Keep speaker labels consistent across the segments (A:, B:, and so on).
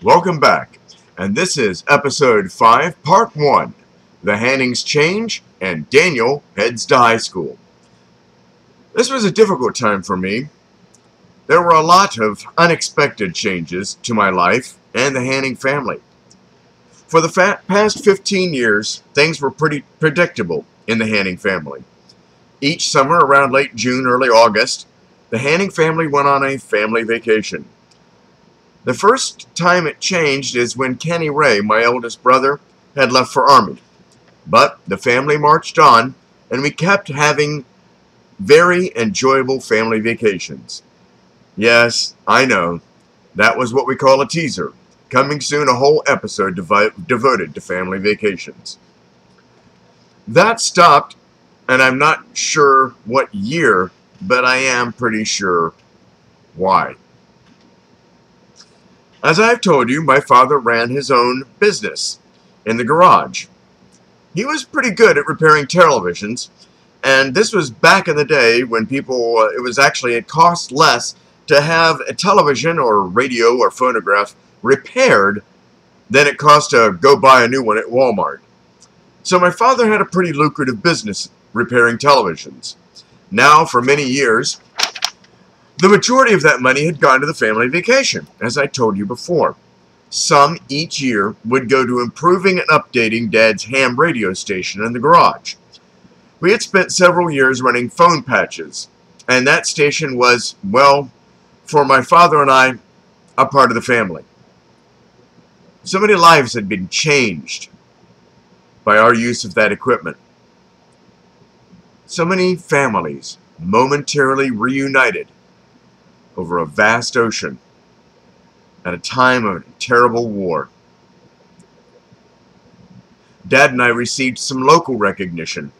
A: Welcome back, and this is episode 5, part 1, The Hannings Change, and Daniel Heads to High School. This was a difficult time for me. There were a lot of unexpected changes to my life and the Hanning family. For the past 15 years, things were pretty predictable in the Hanning family. Each summer, around late June, early August, the Hanning family went on a family vacation. The first time it changed is when Kenny Ray, my eldest brother, had left for Army. But the family marched on, and we kept having very enjoyable family vacations. Yes, I know, that was what we call a teaser. Coming soon, a whole episode devoted to family vacations. That stopped, and I'm not sure what year, but I am pretty sure why. As I've told you, my father ran his own business in the garage. He was pretty good at repairing televisions, and this was back in the day when it cost less to have a television or radio or phonograph repaired than it cost to go buy a new one at Walmart. So my father had a pretty lucrative business repairing televisions. Now, for many years, the majority of that money had gone to the family vacation, as I told you before. Some each year would go to improving and updating Dad's ham radio station in the garage. We had spent several years running phone patches, and that station was, well, for my father and I, a part of the family. So many lives had been changed by our use of that equipment. So many families momentarily reunited over a vast ocean at a time of terrible war. Dad and I received some local recognition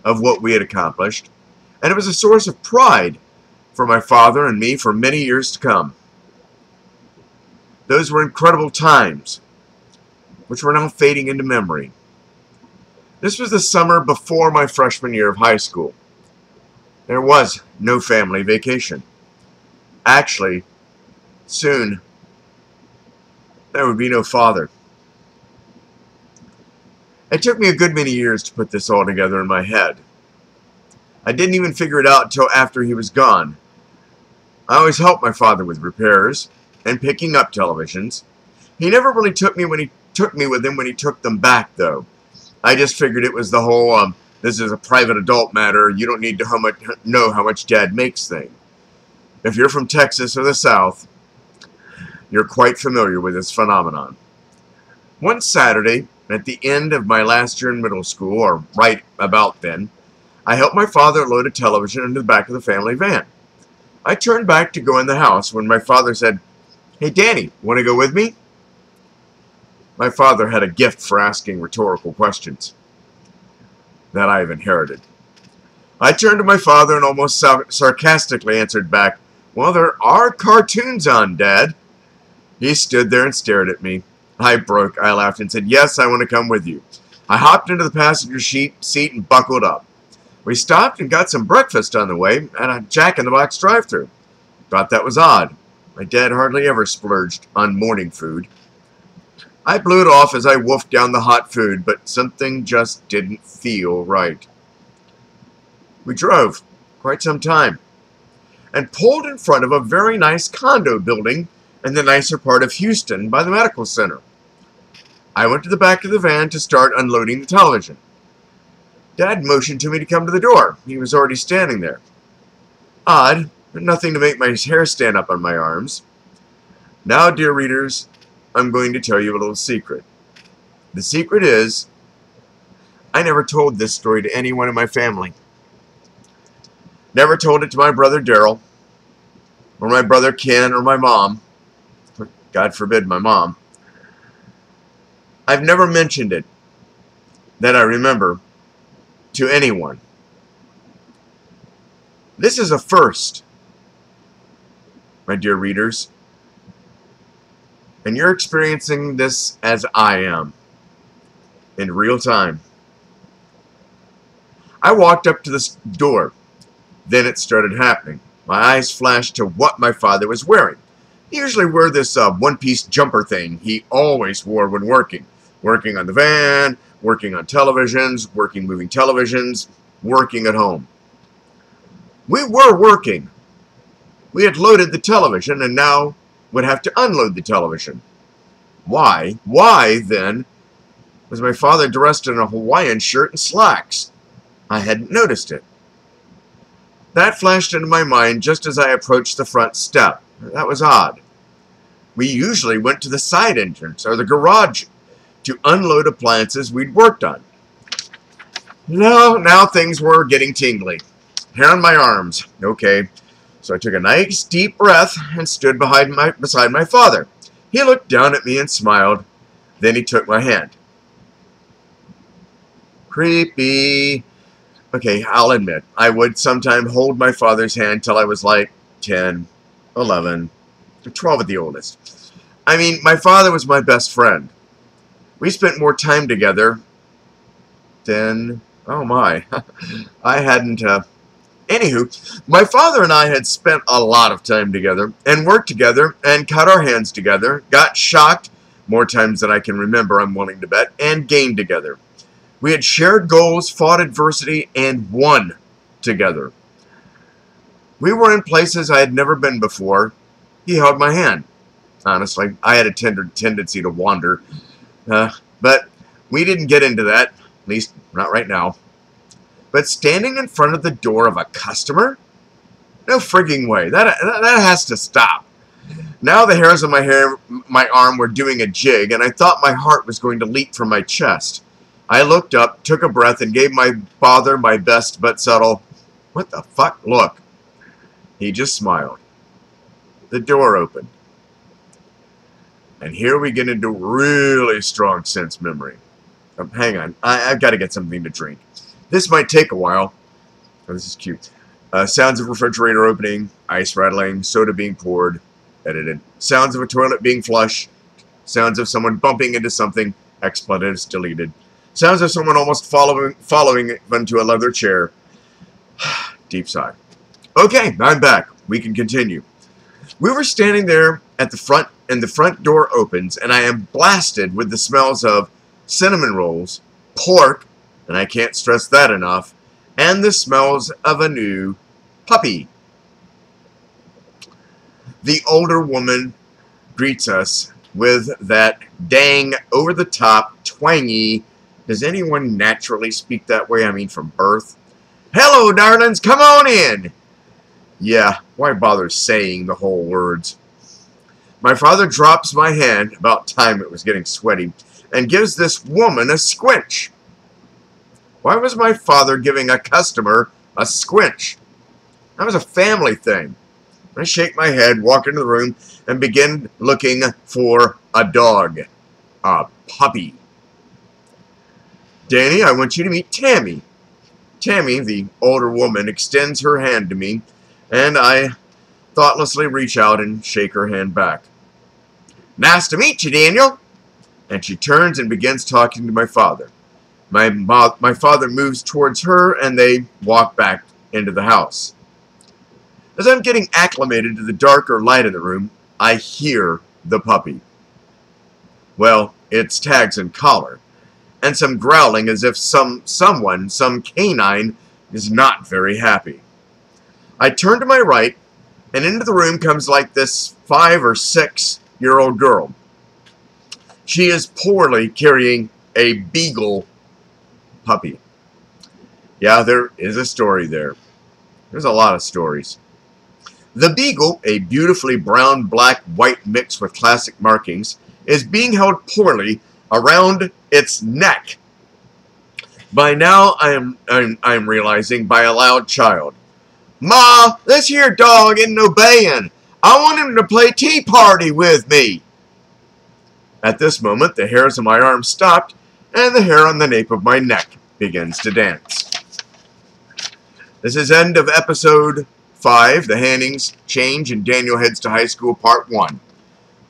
A: of what we had accomplished, and it was a source of pride for my father and me for many years to come. Those were incredible times, which were now fading into memory. This was the summer before my freshman year of high school. There was no family vacation. Actually, soon, there would be no father. It took me a good many years to put this all together in my head. I didn't even figure it out until after he was gone. I always helped my father with repairs and picking up televisions. He never really took me with him when he took them back, though. I just figured it was the whole, this is a private adult matter, you don't need to know how much Dad makes thing. If you're from Texas or the South, you're quite familiar with this phenomenon. One Saturday, at the end of my last year in middle school, or right about then, I helped my father load a television into the back of the family van. I turned back to go in the house when my father said, "Hey, Danny, want to go with me?" My father had a gift for asking rhetorical questions that I have inherited. I turned to my father and almost sarcastically answered back, "Well, there are cartoons on, Dad." He stood there and stared at me. I laughed and said, "Yes, I want to come with you." I hopped into the passenger seat and buckled up. We stopped and got some breakfast on the way at a Jack-in-the-Box drive-thru. Thought that was odd. My dad hardly ever splurged on morning food. I blew it off as I wolfed down the hot food, but something just didn't feel right. We drove quite some time and pulled in front of a very nice condo building in the nicer part of Houston by the medical center. I went to the back of the van to start unloading the television. Dad motioned to me to come to the door. He was already standing there. Odd, but nothing to make my hair stand up on my arms. Now, dear readers, I'm going to tell you a little secret. The secret is, I never told this story to anyone in my family. Never told it to my brother Daryl, or my brother Ken, or my mom. God forbid, my mom. I've never mentioned it, that I remember, to anyone. This is a first, my dear readers, and you're experiencing this as I am, in real time. I walked up to the door. Then it started happening. My eyes flashed to what my father was wearing. He usually wore this one-piece jumper thing he always wore when working. Working on the van, working on televisions, working moving televisions, working at home. We were working. We had loaded the television and now would have to unload the television. Why, then, was my father dressed in a Hawaiian shirt and slacks? I hadn't noticed it. That flashed into my mind just as I approached the front step. That was odd. We usually went to the side entrance or the garage to unload appliances we'd worked on. No, now things were getting tingly. Hair on my arms. Okay. So I took a nice deep breath and stood beside my father. He looked down at me and smiled. Then he took my hand. Creepy. Okay, I'll admit, I would sometimes hold my father's hand till I was like 10, 11, 12 at the oldest. I mean, my father was my best friend. We spent more time together than, oh my, I hadn't, Anywho, my father and I had spent a lot of time together and worked together and cut our hands together, got shocked more times than I can remember, I'm willing to bet, and gained together. We had shared goals, fought adversity, and won together. We were in places I had never been before. He held my hand. Honestly, I had a tendency to wander. But we didn't get into that, at least not right now. But standing in front of the door of a customer? No frigging way. That has to stop. Now the hairs on my arm were doing a jig, and I thought my heart was going to leap from my chest. I looked up, took a breath, and gave my father my best but subtle, "What the fuck?" look. He just smiled. The door opened. And here we get into really strong sense memory. Hang on. I've got to get something to drink. This might take a while. Oh, this is cute. Sounds of refrigerator opening, ice rattling, soda being poured, edited. Sounds of a toilet being flushed. Sounds of someone bumping into something, expletives deleted. Sounds of someone almost following into a leather chair. Deep sigh. Okay, I'm back. We can continue. We were standing there at the front, and the front door opens, and I am blasted with the smells of cinnamon rolls, pork, and I can't stress that enough, and the smells of a new puppy. The older woman greets us with that dang, over-the-top, twangy, does anyone naturally speak that way? I mean, from birth. "Hello, darlings, come on in." Yeah, why bother saying the whole words? My father drops my hand, about time it was getting sweaty, and gives this woman a squinch. Why was my father giving a customer a squinch? That was a family thing. I shake my head, walk into the room, and begin looking for a dog. A puppy. "Danny, I want you to meet Tammy." Tammy, the older woman, extends her hand to me, and I thoughtlessly reach out and shake her hand back. "Nice to meet you, Daniel." And she turns and begins talking to my father. My father moves towards her, and they walk back into the house. As I'm getting acclimated to the darker light of the room, I hear the puppy. Well, its tags and collar, and some growling as if some canine, is not very happy. I turn to my right, and into the room comes like this 5 or 6-year-old girl. She is poorly carrying a beagle puppy. Yeah, there is a story there. There's a lot of stories. The beagle, a beautifully brown, black, white mix with classic markings, is being held poorly around its neck. By now, I'm realizing, by a loud child. "Ma, this here dog isn't obeying. I want him to play tea party with me." At this moment, the hairs on my arm stopped, and the hair on the nape of my neck begins to dance. This is end of episode 5, the Hannings Change and Daniel Heads to High School, Part 1.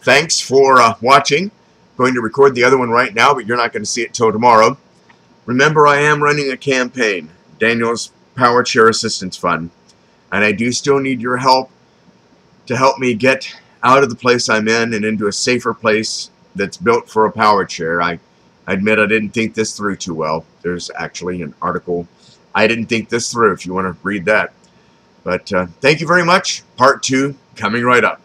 A: Thanks for watching. Going to record the other one right now, but you're not going to see it till tomorrow. Remember, I am running a campaign, Daniel's Power Chair Assistance Fund, and I do still need your help to help me get out of the place I'm in and into a safer place that's built for a power chair. I admit I didn't think this through too well. There's actually an article, I didn't think this through, if you want to read that. But thank you very much. Part 2 coming right up.